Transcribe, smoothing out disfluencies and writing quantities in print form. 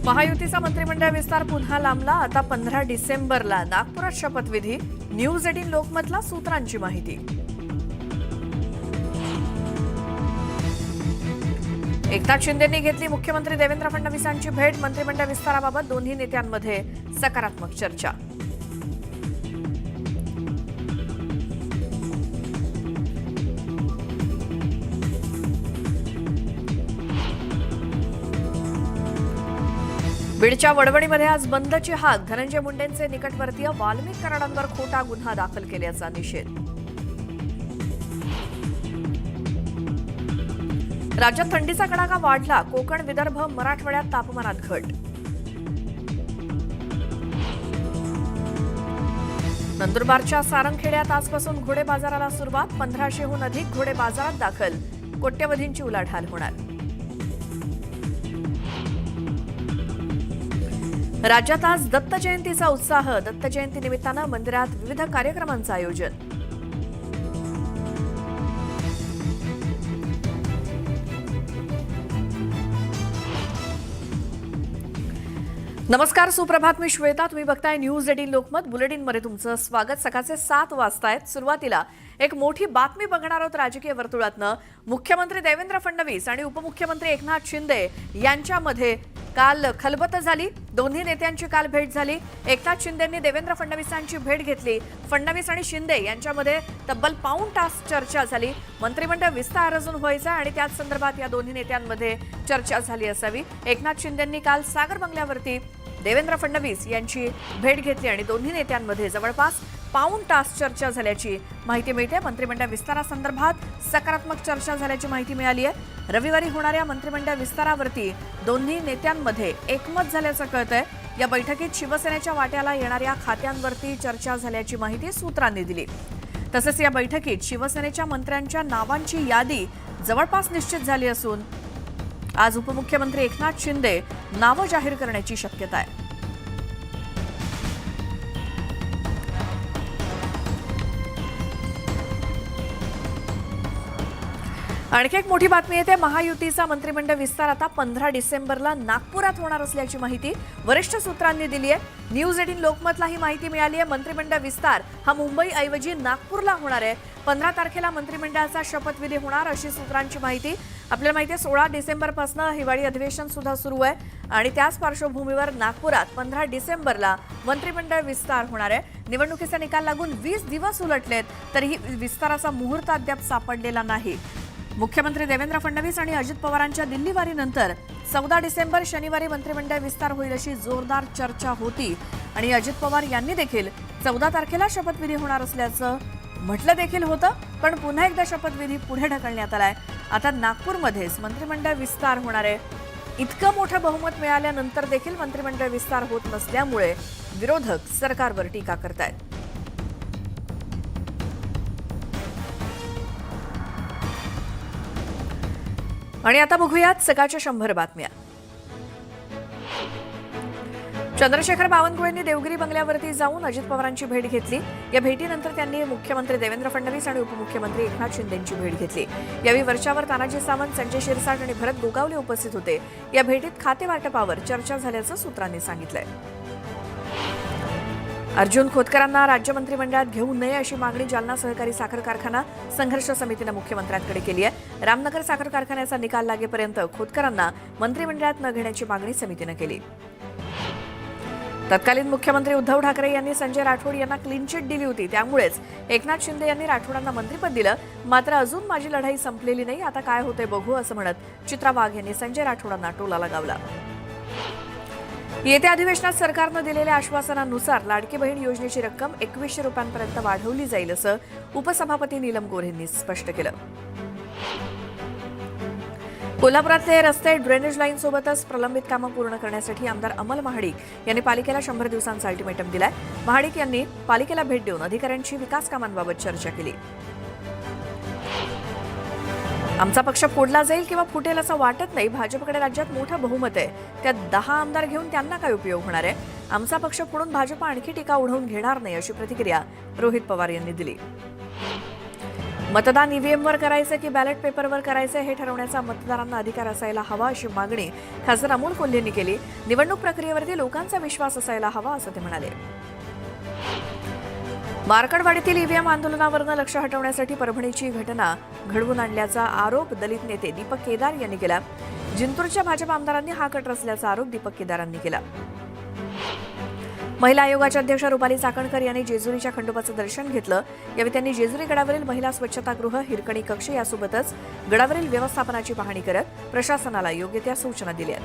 महायुतीचा मंत्रिमंडळ विस्तार पुन्हा लांबला. आता 15 डिसेंबरला नागपुरात शपथविधी. न्यूज 18 लोकमतला सूत्रांची माहिती. एकनाथ शिंदेंनी घेतली मुख्यमंत्री देवेंद्र फडणवीसांची भेट. मंत्रिमंडळ विस्ताराबाबत दोन्ही नेत्यांमध्ये सकारात्मक चर्चा. बीडच्या वडवणीमध्ये आज बंदची हाक. धनंजय मुंडेंचे निकटवर्तीय वाल्मिक कराडांवर खोटा गुन्हा दाखल केल्याचा निषेध. राज्यात थंडीचा कडाका वाढला. कोकण, विदर्भ, मराठवाड्यात तापमानात घट. नंदुरबारच्या सारंगखेड्यात आजपासून घोडे बाजाराला सुरुवात. 1500हून अधिक घोडे बाजारात दाखल. कोट्यवधींची उलाढाल होणार. राज्यात आज दत्त जयंतीचा उत्साह. दत्त जयंती निमित्तानं मंदिरात विविध कार्यक्रमांचं आयोजन. नमस्कार, सुप्रभात. मी श्वेता. तुम्ही बघताय न्यूज 18 लोकमत. बुलेटिनमध्ये तुमचं स्वागत. सकाळचे 7 वाजतायत. सुरुवातीला एक मोठी बातमी बघणार आहोत राजकीय वर्तुळातनं. मुख्यमंत्री देवेंद्र फडणवीस आणि उपमुख्यमंत्री एकनाथ शिंदे यांच्यामध्ये काल खलबत झाली. दोन्ही नेत्यांची काल भेट झाली. एकनाथ शिंदेंनी देवेंद्र फडणवीसांची भेट घेतली. फडणवीस आणि शिंदे यांच्यामध्ये तब्बल पाऊण तास चर्चा झाली. मंत्रिमंडळ विस्तार अजून व्हायचा आणि त्याच संदर्भात या दोन्ही नेत्यांमध्ये चर्चा झाली असावी. एकनाथ शिंदेंनी काल सागर बंगल्यावरती देवेंद्र फडणवीस यांची भेट घेतली आणि दोन्ही नेत्यांमध्ये जवळपास पाऊण तास चर्चा झाल्याची माहिती मिळते. मंत्रिमंडळ विस्तारासंदर्भात सकारात्मक चर्चा झाल्याची माहिती मिळाली आहे. रविवारी होणाऱ्या मंत्रिमंडळ विस्तारावरती दोन्ही नेत्यांमध्ये एकमत झाल्याचं कळतंय. या बैठकीत शिवसेनेच्या वाट्याला येणाऱ्या खात्यांवरती चर्चा झाल्याची माहिती सूत्रांनी दिली. तसंच या बैठकीत शिवसेनेच्या मंत्र्यांच्या नावांची यादी जवळपास निश्चित झाली असून आज उपमुख्यमंत्री एकनाथ शिंदे नावं जाहीर करण्याची शक्यता आहे. आणखी एक मोठी बातमी येते. महायुतीचा मंत्रिमंडळ विस्तार आता 15 डिसेंबरला नागपुरात होणार असल्याची माहिती वरिष्ठ सूत्रांनी दिली आहे. न्यूज 18 लोकमतला ही माहिती मिळाली आहे. मंत्रिमंडळ विस्तार हा मुंबईऐवजी नागपूरला होणार आहे. 15 तारखेला मंत्रिमंडळाचा शपथविधी होणार अशी सूत्रांची माहिती. आपल्याला माहिती आहे 16 डिसेंबरपासून हिवाळी अधिवेशन सुद्धा सुरू आहे आणि त्याच पार्श्वभूमीवर नागपुरात 15 डिसेंबरला मंत्रिमंडळ विस्तार होणार आहे. निवडणुकीचा निकाल लागून 20 दिवस उलटलेत तरीही विस्ताराचा मुहूर्त अद्याप सापडलेला नाही. मुख्यमंत्री देवेंद्र फडणवीस आणि अजित पवारांच्या दिल्लीवारीनंतर 14 डिसेंबर शनिवारी मंत्रिमंडळ विस्तार होईल अशी जोरदार चर्चा होती आणि अजित पवार यांनी देखील 14 तारखेला शपथविधी होणार असल्याचं म्हटलं देखील होतं. पण पुन्हा एकदा शपथविधी पुढे ढकलण्यात आलाय. आता नागपूरमध्येच मंत्रिमंडळ विस्तार होणार आहे. इतकं मोठं बहुमत मिळाल्यानंतर देखील मंत्रिमंडळ विस्तार होत नसल्यामुळे विरोधक सरकारवर टीका करतायत. आणि आता बघूयात सकाळच्या 100 बातम्या. चंद्रशेखर बावनकुळेंनी देवगिरी बंगल्यावरती जाऊन अजित पवारांची भेट घेतली. या भेटीनंतर त्यांनी मुख्यमंत्री देवेंद्र फडणवीस आणि उपमुख्यमंत्री एकनाथ शिंदेंची भेट घेतली. यावेळी वरच्यावर तानाजी सावंत, संजय शिरसाट आणि भरत गोगावले उपस्थित होते. या भेटीत खाते वाटपावर चर्चा झाल्याचं सूत्रांनी सांगितलंय. अर्जुन खोतकरांना राज्य मंत्रिमंडळात घेऊ नये अशी मागणी जालना सहकारी साखर कारखाना संघर्ष समितीनं मुख्यमंत्र्यांकडे केली आहे. रामनगर साखर कारखान्याचा निकाल लागेपर्यंत खोतकरांना मंत्रिमंडळात न घेण्याची मागणी समितीनं केली. तत्कालीन मुख्यमंत्री उद्धव ठाकरे यांनी संजय राठोड यांना क्लीन चिट दिली होती. त्यामुळेच एकनाथ शिंदे यांनी राठोडांना मंत्रिपद दिलं. मात्र अजून माझी लढाई संपलेली नाही, आता काय होतंय बघू असं म्हणत चित्रा वाघ यांनी संजय राठोडांना टोला लगावला. येत्या अधिवेशनात सरकारनं दिलेल्या आश्वासनानुसार लाडकी बहीण योजनेची रक्कम 2100 रुपयांपर्यंत वाढवली जाईल असं उपसभापती नीलम गोऱ्हे यांनी स्पष्ट केलं. कोल्हापुरातले रस्ते, ड्रेनेज लाईन सोबतच प्रलंबित कामं पूर्ण करण्यासाठी आमदार अमल महाडिक यांनी पालिकेला 100 दिवसांचा अल्टिमेटम दिलाय. महाडिक यांनी पालिकेला भेट देऊन अधिकाऱ्यांशी विकास कामांबाबत चर्चा केली. आमचा पक्ष फोडला जाईल किंवा फुटेल असं वाटत नाही. भाजपकडे राज्यात मोठं बहुमत आहे. त्यात 10 आमदार घेऊन त्यांना काय उपयोग होणार आहे. आमचा पक्ष फोडून भाजप आणखी टीका उडवून घेणार नाही अशी प्रतिक्रिया रोहित पवार यांनी दिली. मतदान ईव्हीएमवर करायचं की बॅलेट पेपरवर करायचं हे ठरवण्याचा मतदारांना अधिकार असायला हवा अशी मागणी खासदार अमोल कोल्हेंनी केली. निवडणूक प्रक्रियेवरती लोकांचा विश्वास असायला हवा असं ते म्हणाले. मार्कडवाडीतील ईव्हीएम आंदोलनावरून लक्ष हटवण्यासाठी परभणीची घटना घडवून आणल्याचा आरोप दलित नेते दीपक केदार यांनी केला. जिंतूरच्या भाजप आमदारांनी हा कट रचल्याचा आरोप दीपक केदारांनी केला. महिला आयोगाच्या अध्यक्ष रुपाली चाकणकर यांनी जेजुरीच्या खंडोबाचं दर्शन घेतलं. यावेळी त्यांनी जेजुरी गडावरील महिला स्वच्छतागृह, हिरकणी कक्ष यासोबतच गडावरील व्यवस्थापनाची पाहणी करत प्रशासनाला योग्य त्या सूचना दिल्या.